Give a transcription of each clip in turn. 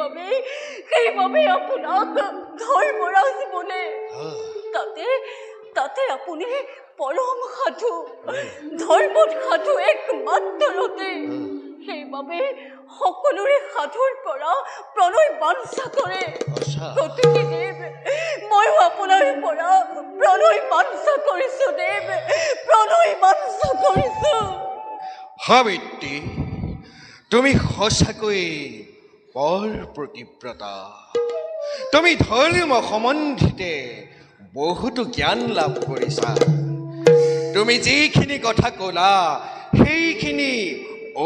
সেইবাবে আপোনাক ধৰ্মৰাজ বোলে তাতে আপুনি পৰম সাধু ধৰ্মত সাধু একমাত্ৰতে সেইবাবে সকলোৰে সাধুৰ পৰা প্ৰণয় বাঞ্ছা কৰে গতিকে দেৱ ময়ো আপোনাৰ পৰা প্ৰণয় বাঞ্ছা কৰিছো দেৱ প্ৰণয় বাঞ্ছা কৰিছো সাবিত্ৰী তুমি সঁচাকৈ বৰ প্ৰতিব্ৰতা তুমি ধৰ্ম সম্বন্ধিতে বহুতো জ্ঞান লাভ কৰিছা তুমি যিখিনি কথা ক'লা সেইখিনি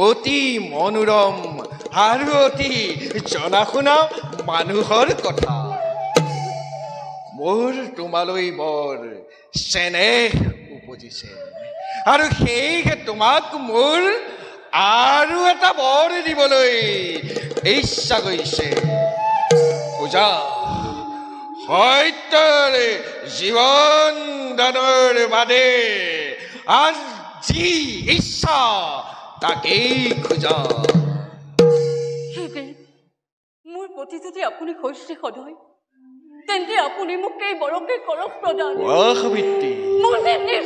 অতি মনোৰম আৰু অতি জনা শুনা মানুহৰ কথা মোৰ তোমালৈ বৰ চেনেহ উপজিছে আৰু সেয়েহে তোমাক মোৰ আৰু এটা বৰ দিবলৈ ইচ্ছা কৰিছে পূজা সত্যৰ জীৱন দানৰ বাদে আজ যি ইচ্ছা তাকেই খোজা মোৰ প্ৰতি যদি আপুনি হৈছে সদয় তেন্তে আপুনি মোক এই বৰকে কৰক প্ৰদান মোৰ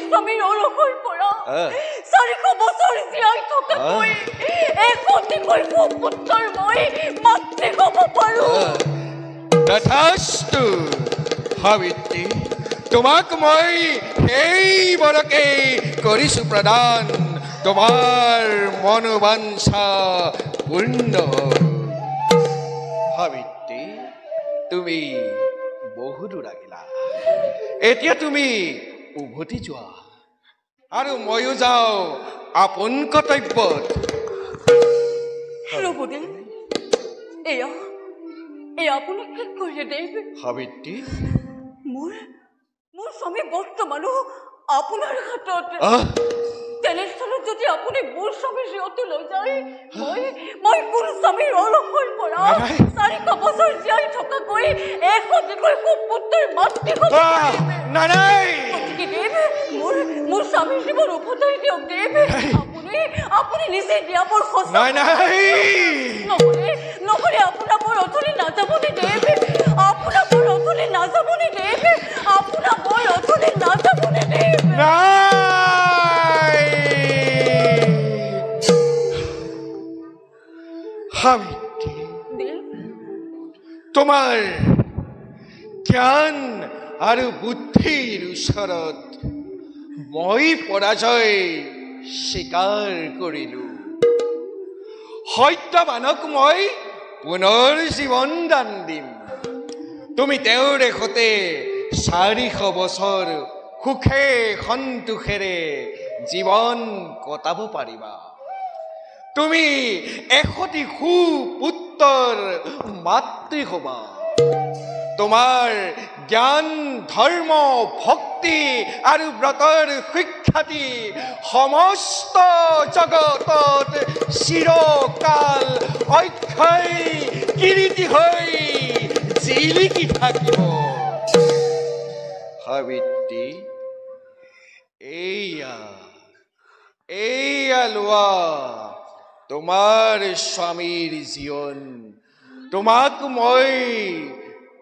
স্বামীৰ অৰসৰ পৰা 400 বছৰ জীয়াই থকাকৈ একোটিকৈ সুপুত্ৰৰ মই মাতৃ হ'ব পাৰো তথাস্তু সাবিত্ৰী তোমাক মই এই বৰকে কৰিছো প্ৰদান তোমাৰ মনোবাঞ্ছা পূৰ্ণ সাবিত্ৰী তুমি বহু দূৰ আহিলা এতিয়া তুমি উভতি যোৱা আৰু ময়ো যাওঁ আপোন কৰ্তব্যত ৰ'ব দেৱ এয়া আপুনি কি কৰিলে দেৱ সাবিত্ৰী মোৰ স্বামী বৰ্তমানো আপোনাৰ হাতত তেনেস্থলত যদি আপুনি মোৰ স্বামীৰ জীৱটো লৈ যায় মই মোৰ স্বামীৰ অৰসৰ পৰা 400 বছৰ জীয়াই থকাকৈ একোটিকৈ সুপুত্ৰৰ মাতৃ হ'ব গতিকে দেৱ মোৰ স্বামীৰ জীৱন উভতাই দিয়ক দেৱ আপুনি নিজে দিয়া মোৰ সঁচা নহ'লে আপোনাৰ মোৰ অথলে নাযাবনে দেৱ আপোনাৰ মোৰ অথলে নাযাবনে দেৱ আপোনাৰ মোৰ অথলে নাযাবনে দেৱ সাবিত্ৰী তোমাৰ জ্ঞান আৰু বুদ্ধিৰ ওচৰত মই পৰাজয় স্বীকাৰ কৰিলো সত্যবানক মই পুনৰ জীৱন দান দিম তুমি তেওঁৰ সৈতে 400 বছৰ সুখে সন্তোষেৰে জীৱন কটাব পাৰিবা তুমি এশটি সুপুত্ৰৰ মাতৃ হ'বা তোমাৰ জ্ঞান ধৰ্ম ভক্তি আৰু ব্ৰতৰ সুখ্যাতি সমস্ত জগতত চিৰকাল অক্ষয় কিৰীটি হৈ জিলিকি থাকিব সাবিত্ৰী এইয়া লোৱা তোমাৰ স্বামীৰ জীৱন তোমাক মই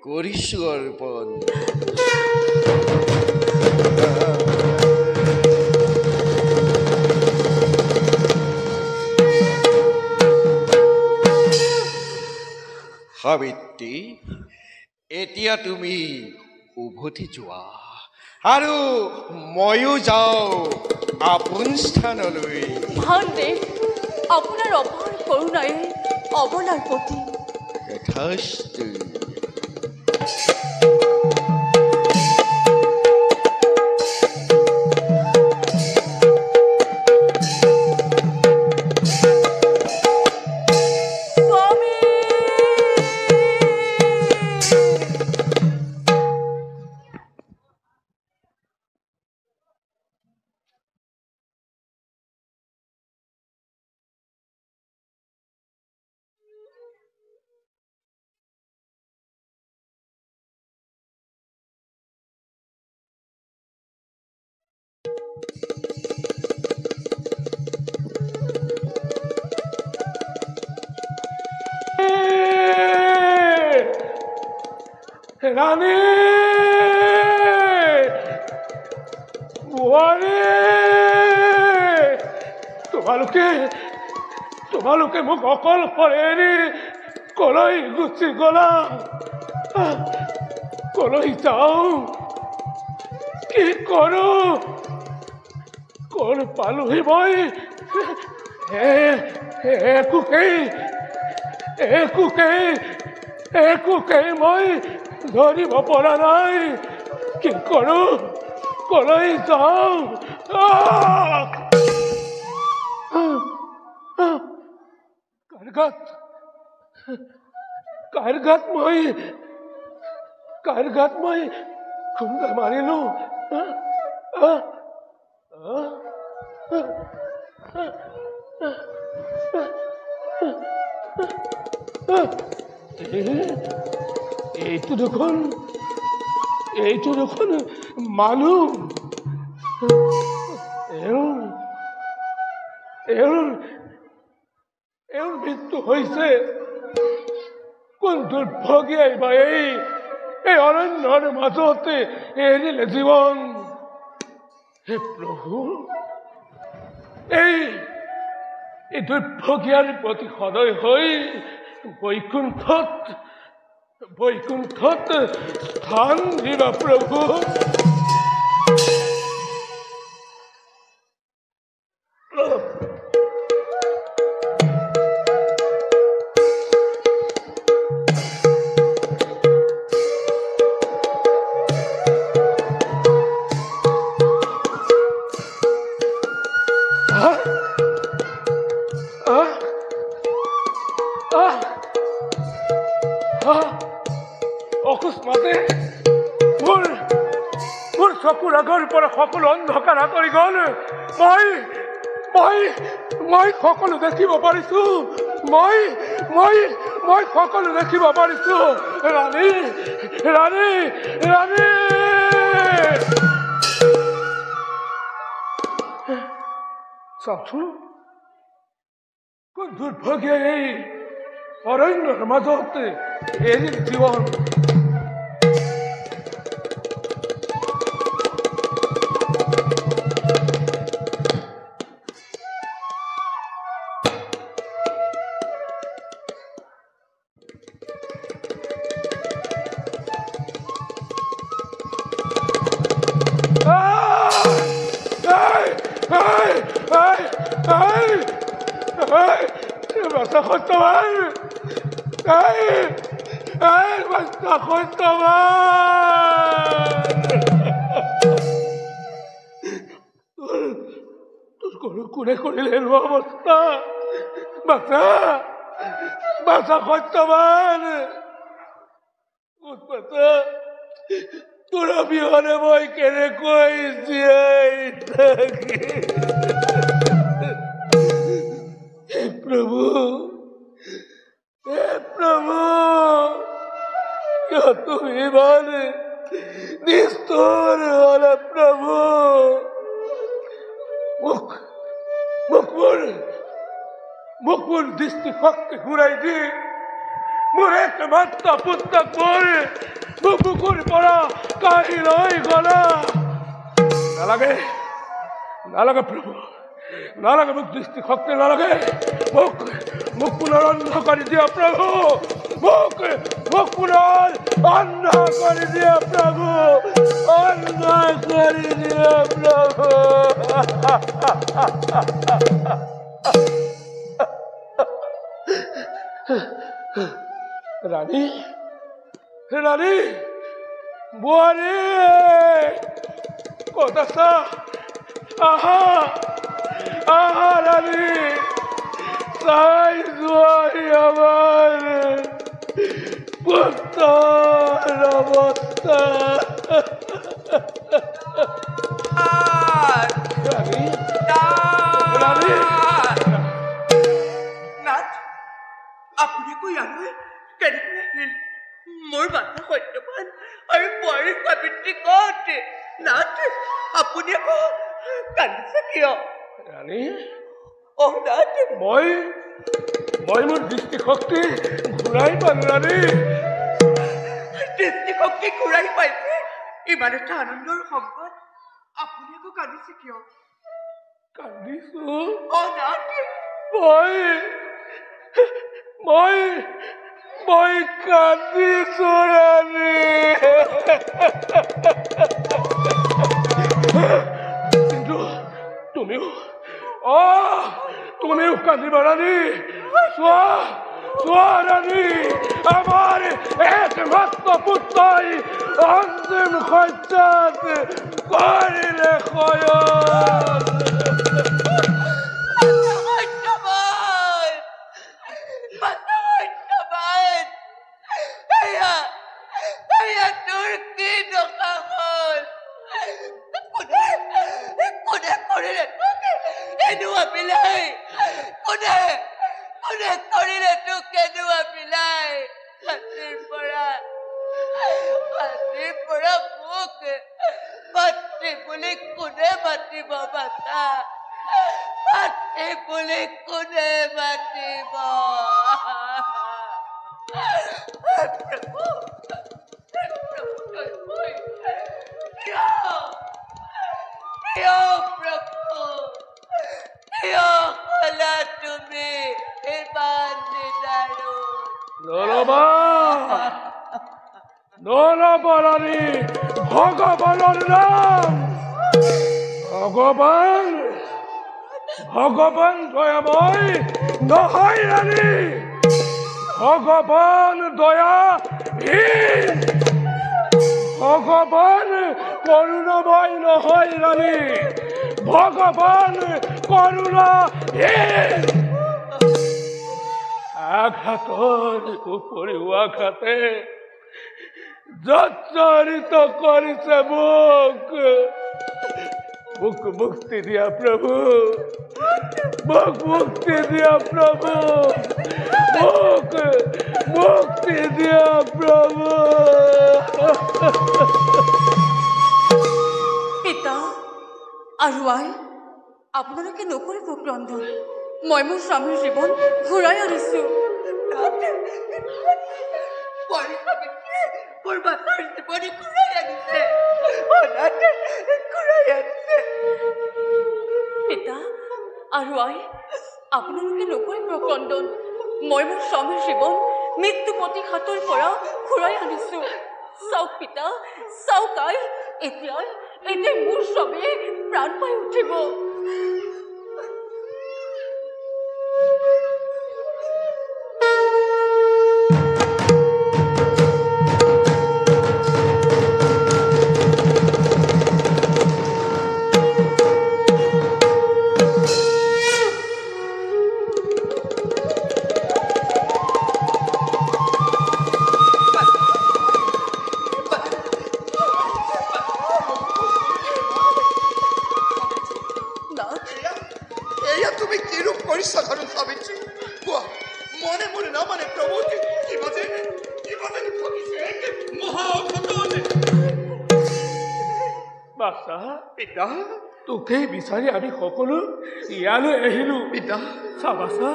কৰিছো অৰ্পণ সাবিত্ৰী এতিয়া তুমি উভতি যোৱা আৰু ময়ো যাওঁ আপোন স্থানলৈ ভাল দেৱ আপোনাৰ অপাৰ কৰোণাই অবলাৰ প্ৰতি যথেষ্ট ৰাণী বোৱাৰী তোমালোকে মোক অকলশৰে এৰি কলৈ গুচি গলা কলৈ যাওঁ কি কৰো ক'ৰ পালোহি মই একোকেই মই ধৰিব পৰা নাই কি কৰো কলৈ যাওঁ কাৰ গাত মই খুন্দা মাৰিলো এইটো দেখোন মানুহ এওঁৰ মৃত্যু হৈছে কোন দুৰ্ভগীয়াই বা এই অৰণ্যৰ মাজতে এৰিলে জীৱন হে প্ৰভু এই দুৰ্ভগীয়াৰ প্ৰতি সদয় হৈ বৈকুণ্ঠত স্থান দিবা প্ৰভু অকস্মাতে মোৰ চকুৰ আগৰ পৰা সকলো অন্ধকাৰ আঁতৰি গ'ল মই সকলো দেখিব পাৰিছো মই সকলো দেখিব পাৰিছো ৰাণী চাওকচোন কোন দুৰ্ভগীয়াই এই অৰণ্যৰ মাজতে এৰি জীৱন Basta con tomar. Basta con tomar. Tus corazones con el basta. Basta con tomar. Basta. তোরা বিহারে বই কেড়ে কইছি প্রভু তুমি বলে নিষ্ঠুর হলে প্রভু মুখ দৃষ্টি শক্তি ঘূৰাই দি মোৰ একমাত্ৰ পুত্ৰক মোৰ বুকুৰ পৰা কাঢ়ি লৈ গলা নালাগে প্ৰভু নালাগে মোক দৃষ্টি শক্তি নালাগে মোক পুনৰ অন্ধ কৰি দিয়া প্ৰভু মোক পুনৰ অন্ধ কৰি দিয়া প্ৰভু অন্ধ কৰি দিয়া প্ৰভু ৰাণী বোৱাৰী ক'ত আছা আহা ৰানী চাই যোৱাই আমাৰ পুত্ৰৰ অৱস্থা নাথ আপুনি কৈ আহে কেনেকৈ আহিল মোৰ বান্ধা সত্যবান আৰু বোৱাৰীৰ সাবিত্ৰী ক'ত নাথ আপুনি আকৌ কান্দিছে কিয় ৰাণী নাথ মই মোৰ দৃষ্টি শক্তি ঘূৰাই পালো ৰাণী দৃষ্টিশক্তি ঘূৰাই পাইছে ইমান এটা আনন্দৰ সংবাদ আপুনি আকৌ কান্দিছে কিয়? কান্দিছো নাথ মই কান্দিছো ৰাণী। কিন্তু তুমিও কান্দিবা ৰাণী। চোৱা ৰাণী, আমাৰ একমাত্ৰ পুত্ৰই অন্তিম শয্যাত কৰিলে শয়ন। নলবাৰী ভগৱানৰ নাম। ভগৱান দয়াময় নহয় ৰাণী, ভগৱান দয়াহীন, ভগৱান কৰুণাময় নহয় ৰানী, ভগবান কৰুণাহীন। আঘাতৰ উপৰিও আঘাতে জৰ্জৰিত কৰিছে মোক। মোক মুক্তি দিয়া প্ৰভু, মোক মুক্তি দিয়া প্ৰভু, মোক মুক্তি দিয়া প্ৰভু। পিতা আৰু আই, আপোনালোকে নকৰিব ক্ৰন্দন। মই মোৰ স্বামীৰ জীৱন ঘূৰাই আনিছো। পিতা আৰু আই, আপোনালোকে নকৰিব ক্ৰন্দন। মই মোৰ স্বামীৰ জীৱন মৃত্যুপতি হাতৰ পৰা ঘূৰাই আনিছো। চাওক পিতা, চাওক আই, এতিয়া মোৰ স্বামীয়ে প্ৰাণ পাই উঠিব। তোকে বিচাৰি আমি সকলো ইয়ালৈ আহিলো। পিতা চাবাচা,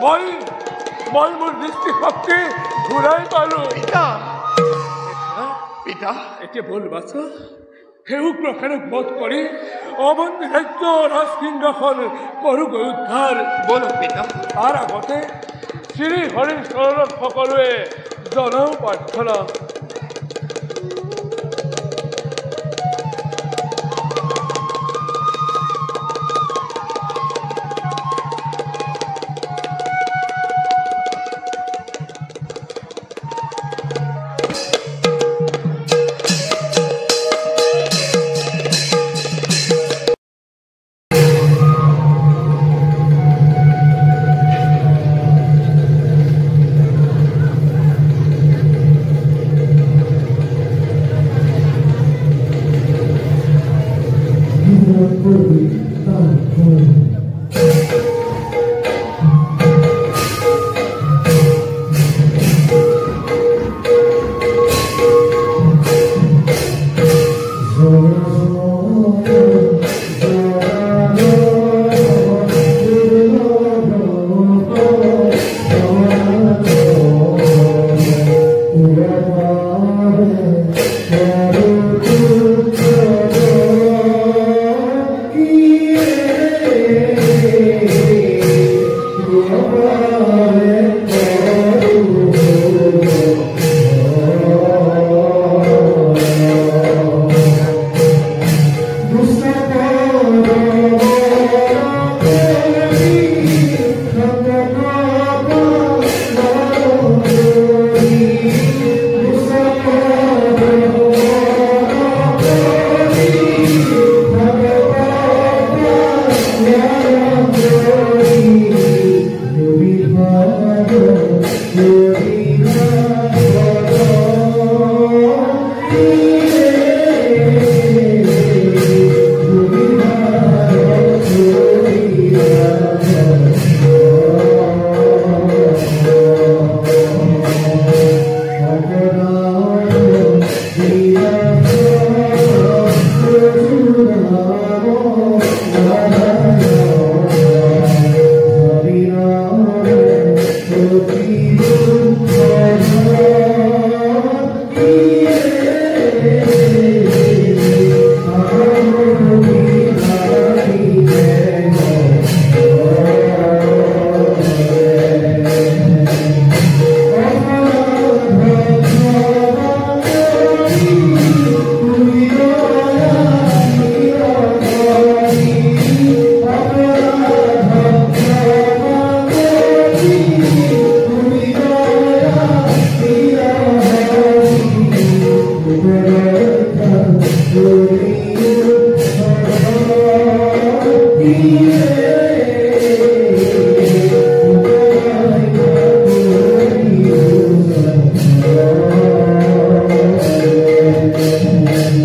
মই মোৰ দৃষ্টিশক্তি ঘূৰাই পালো। পিতা এতিয়া বল বাছা, সেউক প্ৰসাৰক বধ কৰি অবন্ধী ৰাজ্য ৰাজসিংহাসন কৰোগৈ উদ্ধাৰ। বল পিতা। তাৰ আগতে শ্ৰী হৰিৰ চৰণত সকলোৱে জনাও প্ৰাৰ্থনা।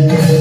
Thank you.